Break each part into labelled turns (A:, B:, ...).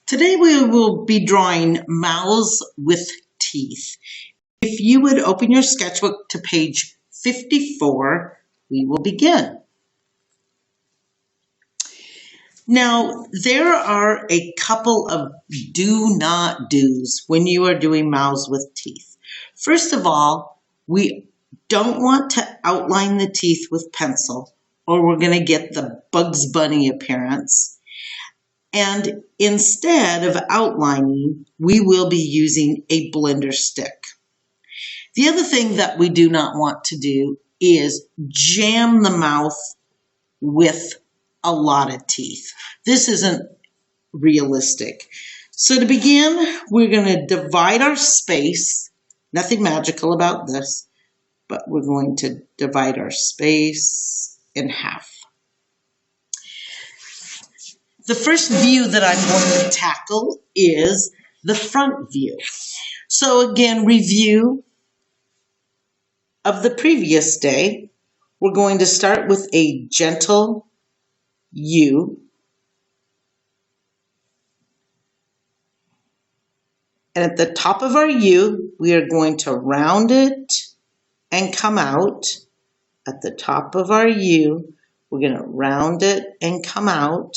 A: Today we will be drawing mouths with teeth. If you would open your sketchbook to page 54, we will begin. Now, there are a couple of do not do's when you are doing mouths with teeth. First of all, we don't want to outline the teeth with pencil or we're going to get the Bugs Bunny appearance. And instead of outlining, we will be using a blender stick. The other thing that we do not want to do is jam the mouth with a lot of teeth. This isn't realistic. So to begin, we're going to divide our space. Nothing magical about this, but we're going to divide our space in half. The first view that I'm going to tackle is the front view. So again, review of the previous day. We're going to start with a gentle U. And at the top of our U, we are going to round it and come out. At the top of our U, we're going to round it and come out.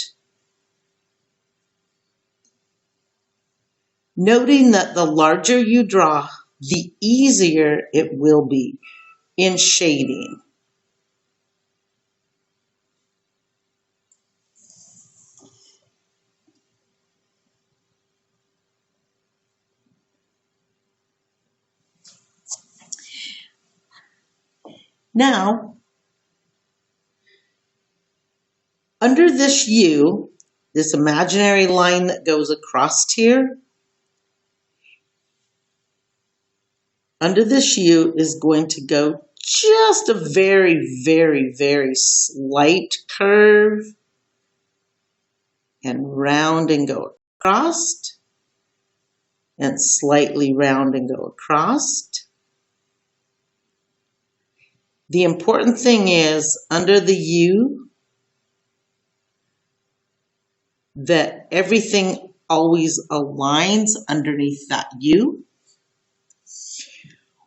A: Noting that the larger you draw, the easier it will be in shading. Now, under this U, this imaginary line that goes across here, under this U is going to go just a very, very, very slight curve and round and go across and slightly round and go across. The important thing is under the U that everything always aligns underneath that U.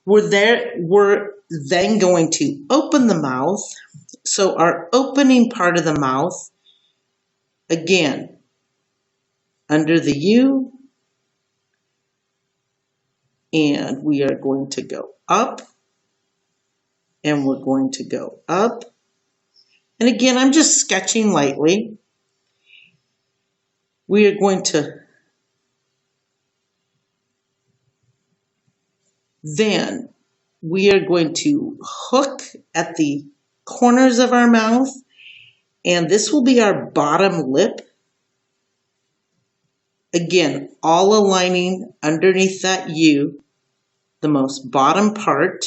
A: We're then going to open the mouth. So our opening part of the mouth, again, under the U, and we are going to go up, and we're going to go up. And again, I'm just sketching lightly. We are going to then we are going to hook at the corners of our mouth, and this will be our bottom lip. Again, all aligning underneath that U, the most bottom part.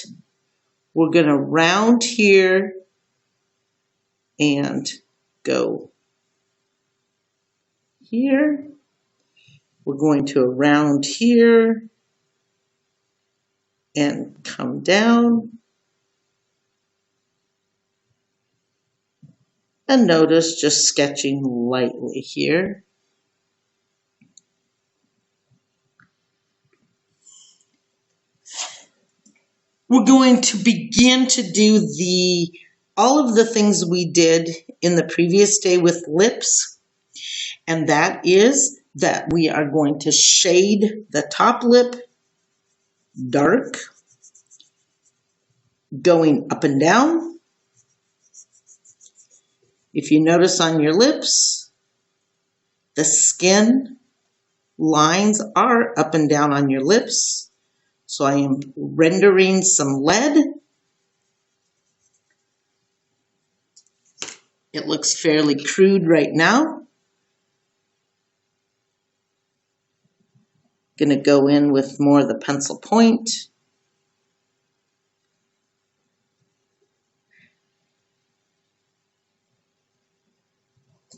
A: We're going to round here and go here. We're going to round here and come down. And notice just sketching lightly here. We're going to begin to do all of the things we did in the previous day with lips. And that is that we are going to shade the top lip dark, going up and down. If you notice on your lips, the skin lines are up and down on your lips. So I am rendering some lead. It looks fairly crude right now. Going to go in with more of the pencil point.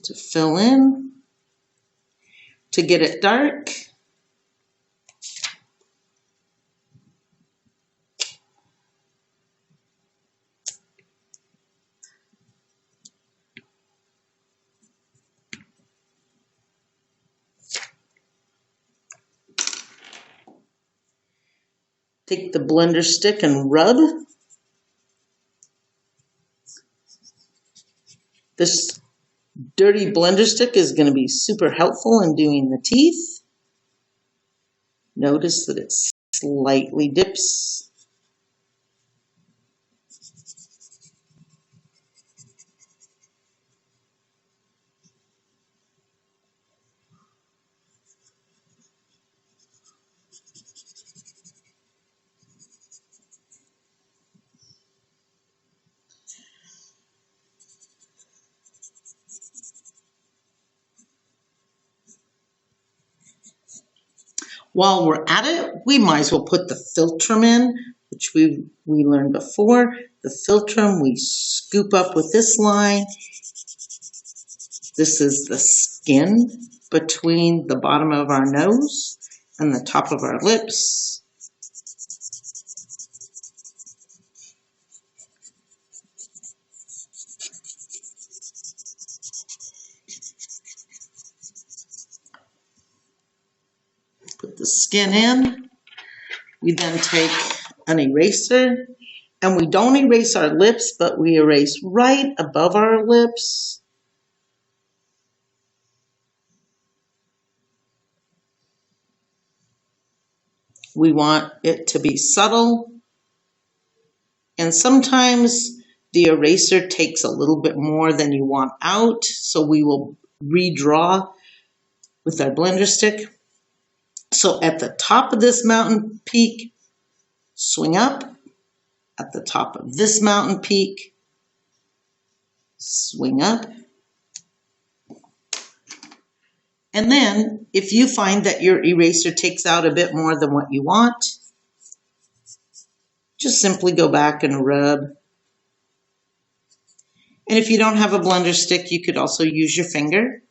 A: To fill in, to get it dark. Take the blender stick and rub. This dirty blender stick is going to be super helpful in doing the teeth. Notice that it slightly dips. While we're at it, we might as well put the philtrum in, which we learned before. The philtrum we scoop up with this line. This is the skin between the bottom of our nose and the top of our lips. Put the skin in. We then take an eraser, and we don't erase our lips, but we erase right above our lips. We want it to be subtle, and sometimes the eraser takes a little bit more than you want out, so we will redraw with our blender stick. So at the top of this mountain peak, swing up. At the top of this mountain peak, swing up. And then if you find that your eraser takes out a bit more than what you want, just simply go back and rub. And if you don't have a blender stick, you could also use your finger.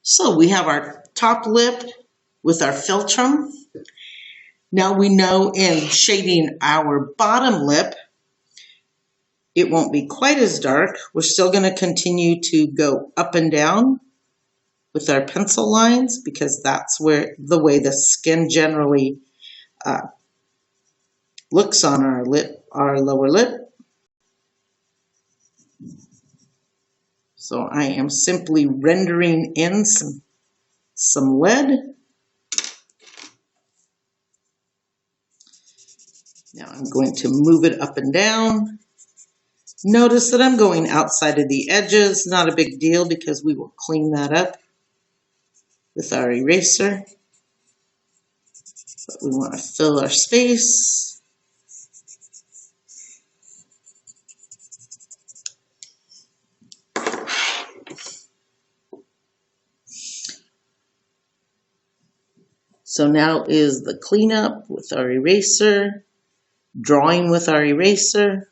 A: So we have our top lip with our philtrum. Now we know in shading our bottom lip, it won't be quite as dark. We're still going to continue to go up and down with our pencil lines because that's where the way the skin generally looks on our lip, our lower lip. So I am simply rendering in some lead. Now I'm going to move it up and down. Notice that I'm going outside of the edges, not a big deal because we will clean that up with our eraser. But we want to fill our space. So now is the cleanup with our eraser, drawing with our eraser.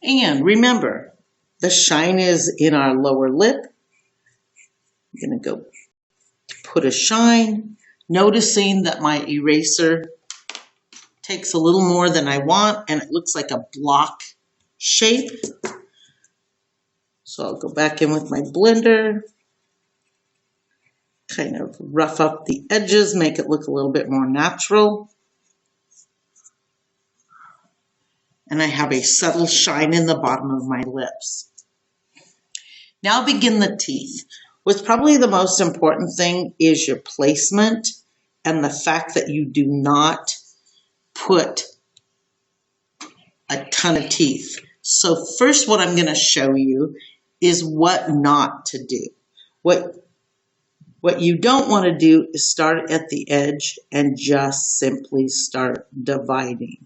A: And remember, the shine is in our lower lip. I'm going to go put a shine, noticing that my eraser takes a little more than I want and it looks like a block shape. So I'll go back in with my blender, kind of rough up the edges, make it look a little bit more natural. And I have a subtle shine in the bottom of my lips. Now begin the teeth. What's probably the most important thing is your placement and the fact that you do not put a ton of teeth. So first what I'm going to show you is what not to do. What you don't want to do is start at the edge and just simply start dividing.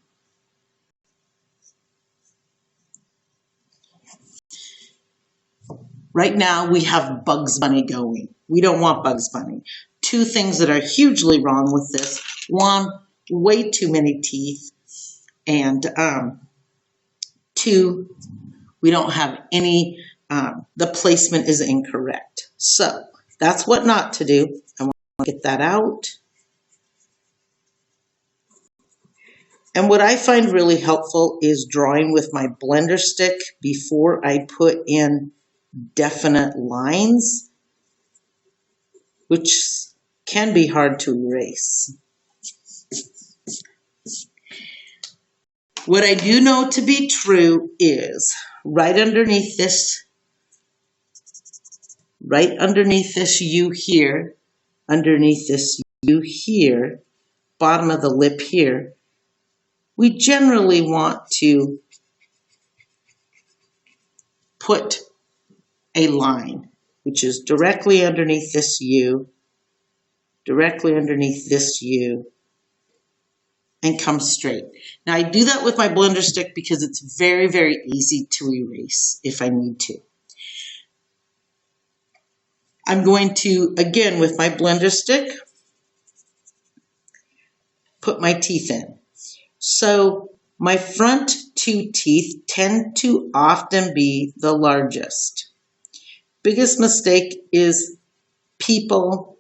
A: Right now we have Bugs Bunny going. We don't want Bugs Bunny. Two things that are hugely wrong with this. One, way too many teeth. And two, we don't have any, the placement is incorrect. So that's what not to do. I want to get that out. And what I find really helpful is drawing with my blender stick before I put in definite lines, which can be hard to erase. What I do know to be true is right underneath this U here, underneath this U here, bottom of the lip here, we generally want to put a line, which is directly underneath this U, directly underneath this U, and come straight. Now I do that with my blender stick because it's very, very easy to erase if I need to. I'm going to, again, with my blender stick, put my teeth in. So my front two teeth tend to often be the largest. Biggest mistake is people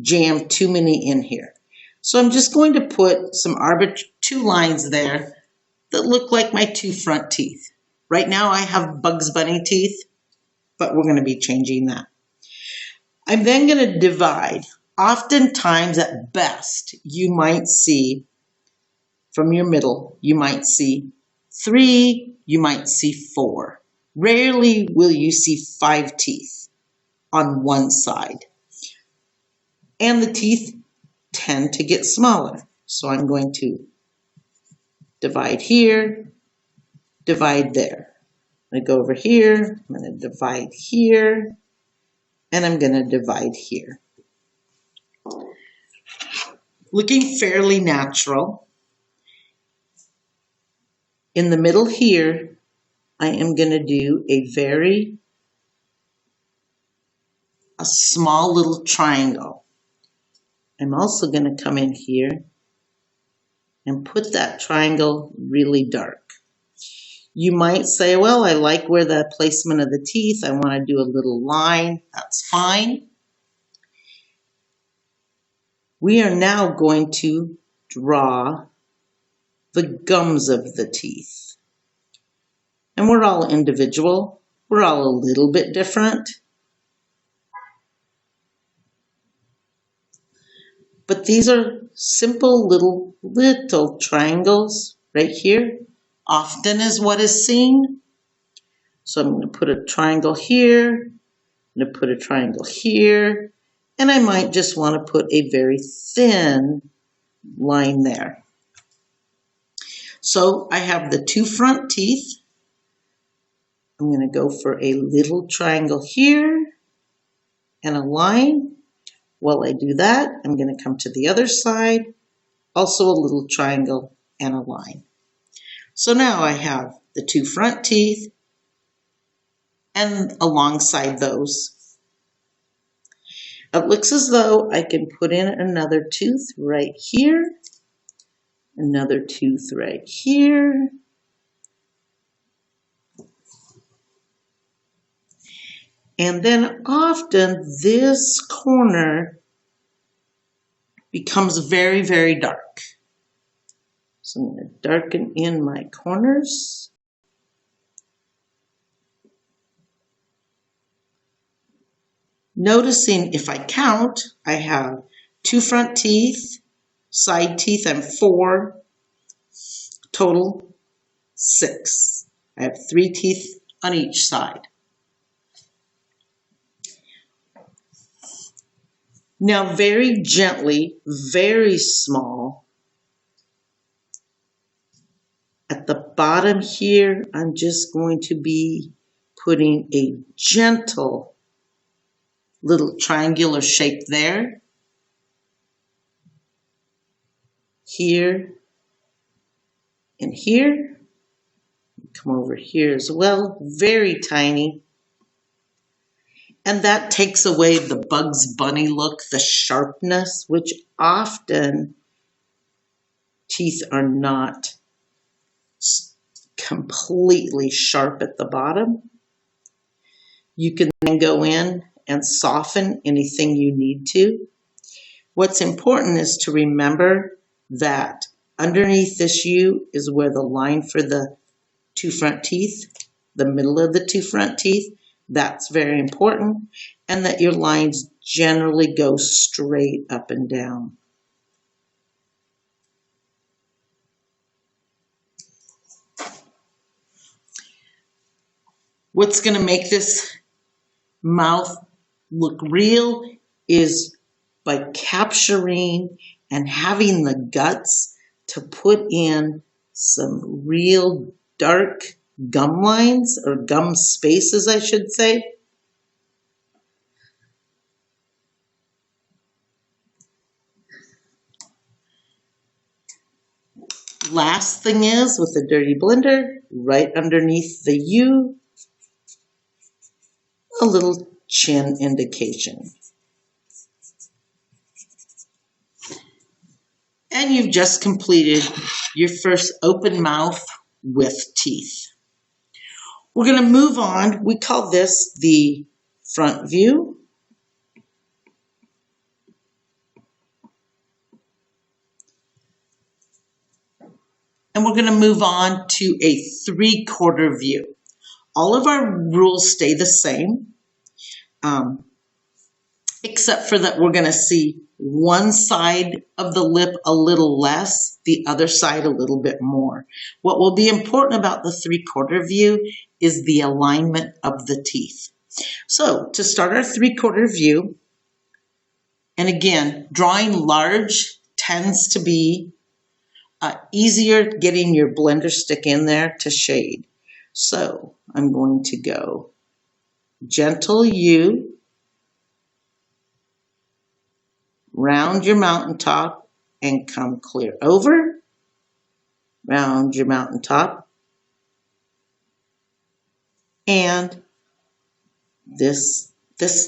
A: jam too many in here. So I'm just going to put some two lines there that look like my two front teeth. Right now I have Bugs Bunny teeth, but we're going to be changing that. I'm then going to divide. Oftentimes at best, you might see from your middle, you might see 3, you might see 4. Rarely will you see 5 teeth on one side. And the teeth tend to get smaller. So I'm going to divide here, divide there. I'm going to go over here, I'm going to divide here, and I'm going to divide here. Looking fairly natural. In the middle here, I am going to do a small little triangle. I'm also going to come in here and put that triangle really dark. You might say, well, I like where the placement of the teeth, I want to do a little line. That's fine. We are now going to draw the gums of the teeth. And we're all individual. We're all a little bit different. But these are simple little triangles right here. Often is what is seen. So I'm going to put a triangle here. I'm going to put a triangle here. And I might just want to put a very thin line there. So I have the two front teeth. I'm going to go for a little triangle here and a line. While I do that, I'm going to come to the other side, also a little triangle and a line. So now I have the two front teeth and alongside those. It looks as though I can put in another tooth right here, another tooth right here, and then often this corner becomes very, very dark. So I'm going to darken in my corners. Noticing if I count, I have two front teeth, side teeth, and 4, total 6. I have 3 teeth on each side. Now very gently, very small, at the bottom here, I'm just going to be putting a gentle little triangular shape there, here, and here. Come over here as well, very tiny. And that takes away the Bugs Bunny look, the sharpness, which often teeth are not completely sharp at the bottom. You can then go in and soften anything you need to. What's important is to remember that underneath this U is where the line for the two front teeth, the middle of the two front teeth, that's very important, and that your lines generally go straight up and down. What's going to make this mouth look real is by capturing and having the guts to put in some real dark gum lines, or gum spaces, I should say. Last thing is, with a dirty blender, right underneath the U, a little chin indication. And you've just completed your first open mouth with teeth. We're going to move on. We call this the front view. And we're going to move on to a 3/4 view. All of our rules stay the same, except for that we're going to see one side of the lip a little less, the other side a little bit more. What will be important about the 3/4 view is the alignment of the teeth. So to start our 3/4 view, and again, drawing large tends to be easier getting your blender stick in there to shade. So I'm going to go gentle U, round your mountaintop and come clear over, round your mountaintop, and this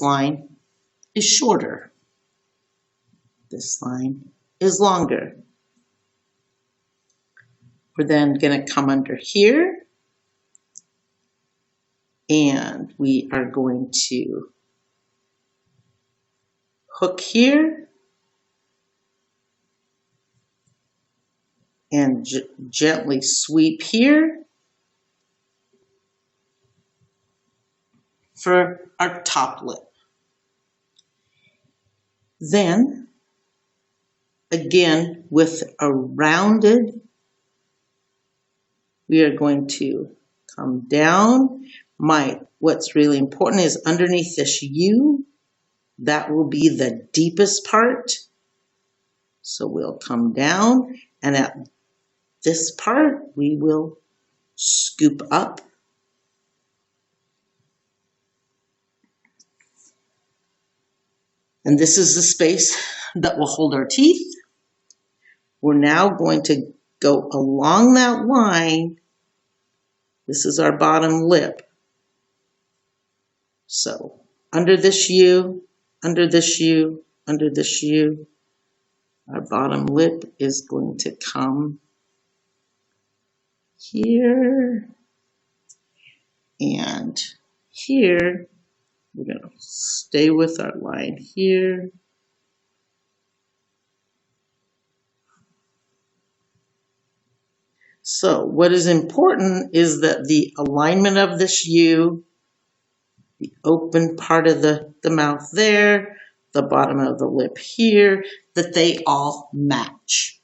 A: line is shorter. This line is longer. We're then going to come under here, and we are going to hook here and gently sweep here for our top lip. Then, again, with a rounded, we are going to come down. What's really important is underneath this U, that will be the deepest part. So we'll come down, and at this part, we will scoop up. And this is the space that will hold our teeth. We're now going to go along that line. This is our bottom lip. So under this U, under this U, under this U, our bottom lip is going to come here and here. We're going to stay with our line here. So what is important is that the alignment of this U, the open part of the mouth there, the bottom of the lip here, that they all match.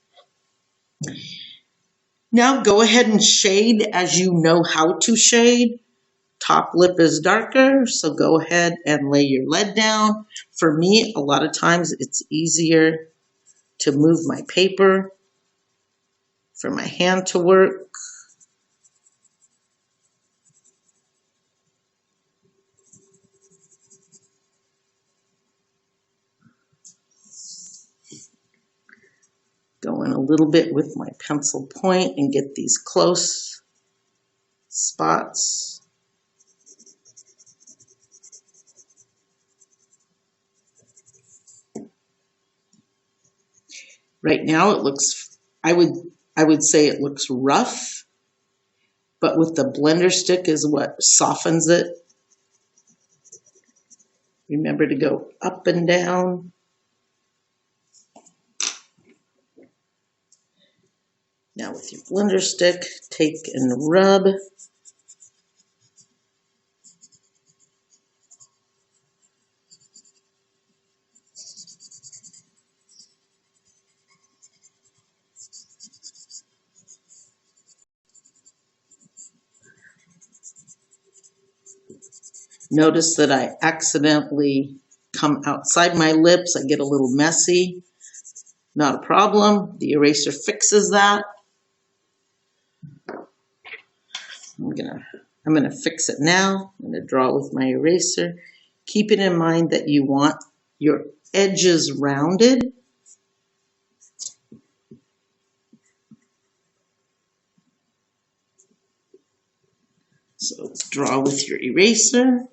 A: Now go ahead and shade as you know how to shade. Top lip is darker, so go ahead and lay your lead down. For me, a lot of times it's easier to move my paper for my hand to work. Go in a little bit with my pencil point and get these close spots. Right now it looks, I would say it looks rough, but with the blender stick is what softens it. Remember to go up and down. Now with your blender stick, take and rub. Notice that I accidentally come outside my lips. I get a little messy. Not a problem. The eraser fixes that. I'm gonna fix it now. I'm gonna draw with my eraser. Keep it in mind that you want your edges rounded. So let's draw with your eraser.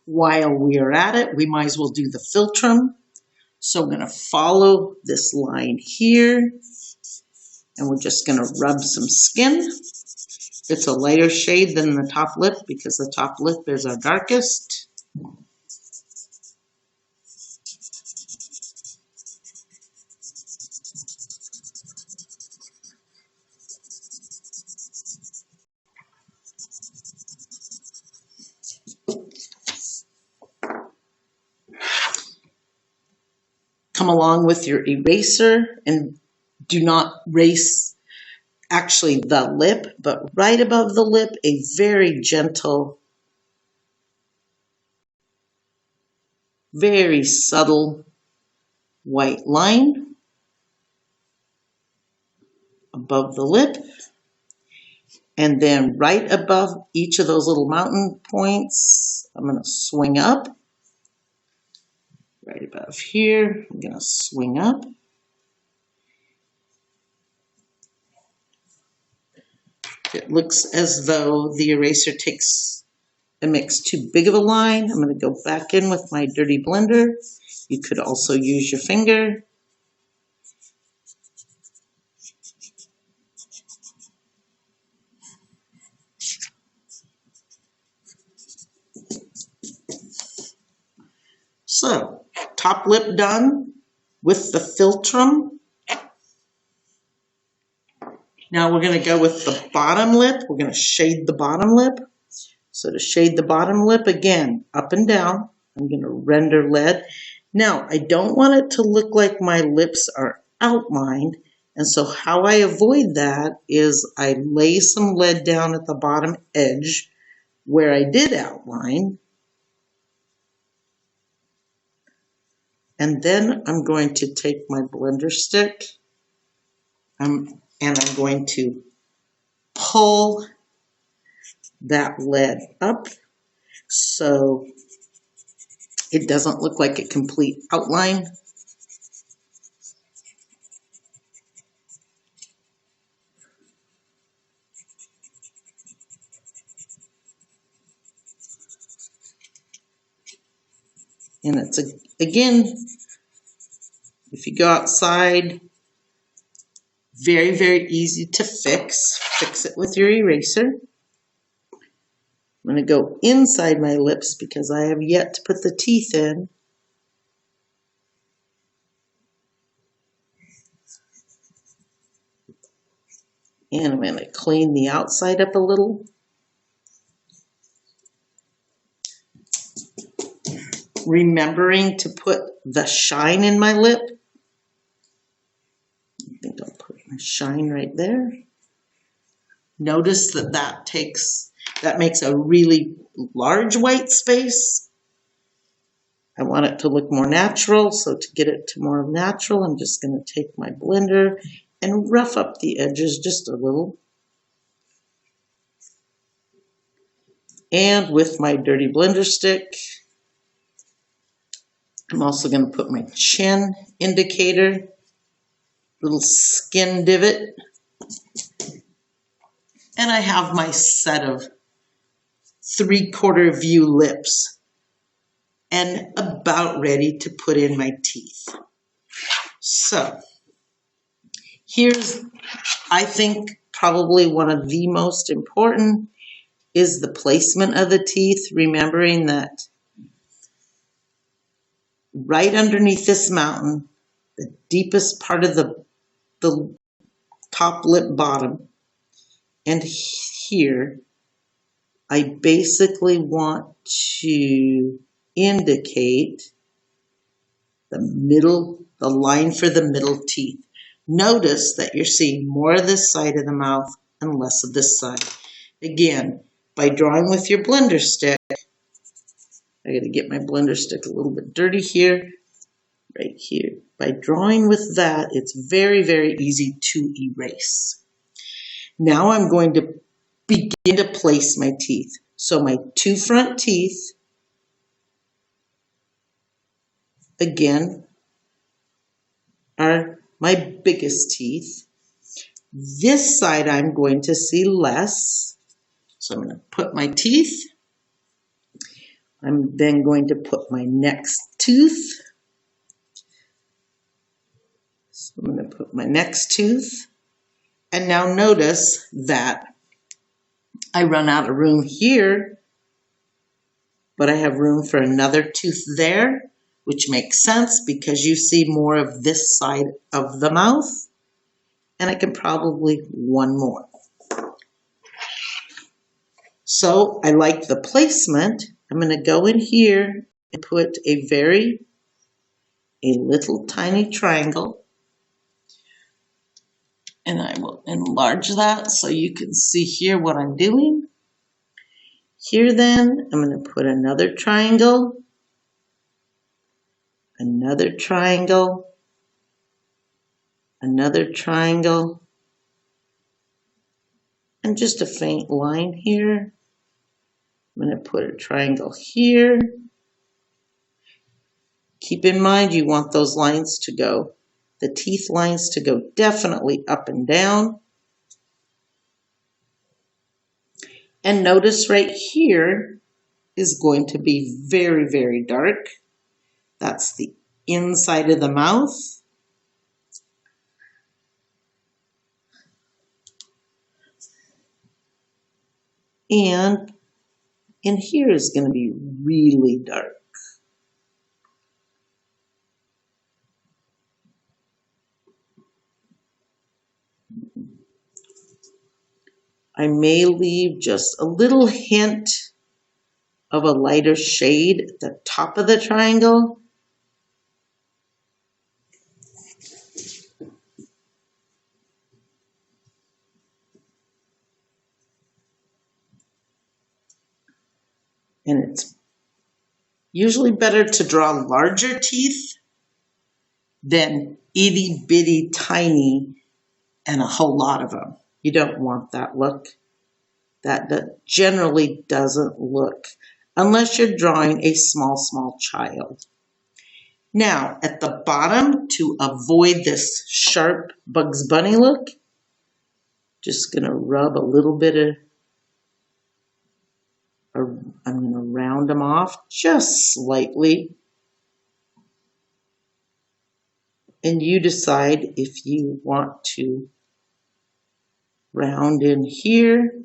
A: While we are at it, we might as well do the philtrum. So I'm going to follow this line here, and we're just going to rub some skin. It's a lighter shade than the top lip because the top lip is our darkest. Come along with your eraser and do not erase actually the lip, but right above the lip, a very gentle, very subtle white line above the lip. And then right above each of those little mountain points, I'm going to swing up. Right above here, I'm going to swing up. It looks as though the eraser makes too big of a line. I'm going to go back in with my dirty blender. You could also use your finger. So, top lip done with the philtrum. Now we're going to go with the bottom lip. We're going to shade the bottom lip. So to shade the bottom lip, again, up and down, I'm going to render lead. Now, I don't want it to look like my lips are outlined. And so how I avoid that is I lay some lead down at the bottom edge where I did outline. And then I'm going to take my blender stick and I'm going to pull that lead up so it doesn't look like a complete outline. And it's, again, if you go outside, very, very easy to fix. Fix it with your eraser. I'm going to go inside my lips because I have yet to put the teeth in. And I'm going to clean the outside up a little. Remembering to put the shine in my lip. I think I'll put my shine right there. Notice that that makes a really large white space. I want it to look more natural, so to get it to more natural, I'm just going to take my blender and rough up the edges just a little. And with my dirty blender stick, I'm also going to put my chin indicator, little skin divot, and I have my set of 3/4 view lips and about ready to put in my teeth. So here's, I think, probably one of the most important is the placement of the teeth, remembering that right underneath this mountain, the deepest part of the top lip bottom, and here, I basically want to indicate the middle, the line for the middle teeth. Notice that you're seeing more of this side of the mouth and less of this side. Again, by drawing with your blender stick, I got to get my blender stick a little bit dirty here, right here. By drawing with that, it's very, very easy to erase. Now I'm going to begin to place my teeth. So my 2 front teeth, again, are my biggest teeth. This side I'm going to see less. So I'm going to put my teeth. I'm then going to put my next tooth. So I'm going to put my next tooth. And now notice that I run out of room here, but I have room for another tooth there, which makes sense because you see more of this side of the mouth. And I can probably one more. So I like the placement. I'm going to go in here and put a little tiny triangle. And I will enlarge that so you can see here what I'm doing. Here then, I'm going to put another triangle, another triangle, another triangle, and just a faint line here. I'm going to put a triangle here. Keep in mind you want those lines to go, the teeth lines to go definitely up and down. And notice right here is going to be very, very dark. That's the inside of the mouth. And in here is going to be really dark. I may leave just a little hint of a lighter shade at the top of the triangle. And it's usually better to draw larger teeth than itty bitty tiny and a whole lot of them. You don't want that look. That generally doesn't look, unless you're drawing a small child. Now, at the bottom, to avoid this sharp Bugs Bunny look, just going to rub a little bit of, I'm going to round them off just slightly. And you decide if you want to round in here.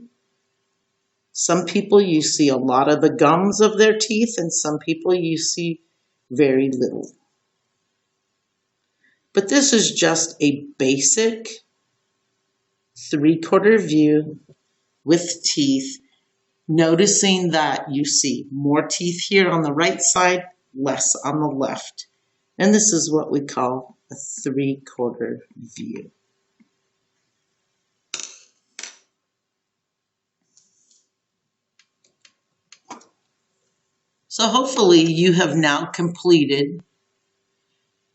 A: Some people you see a lot of the gums of their teeth, and some people you see very little. But this is just a basic 3/4 view with teeth, noticing that you see more teeth here on the right side, less on the left. And this is what we call a 3/4 view. So hopefully you have now completed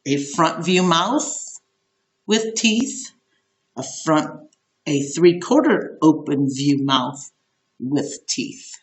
A: a front view mouth with teeth, a 3/4 open view mouth with teeth.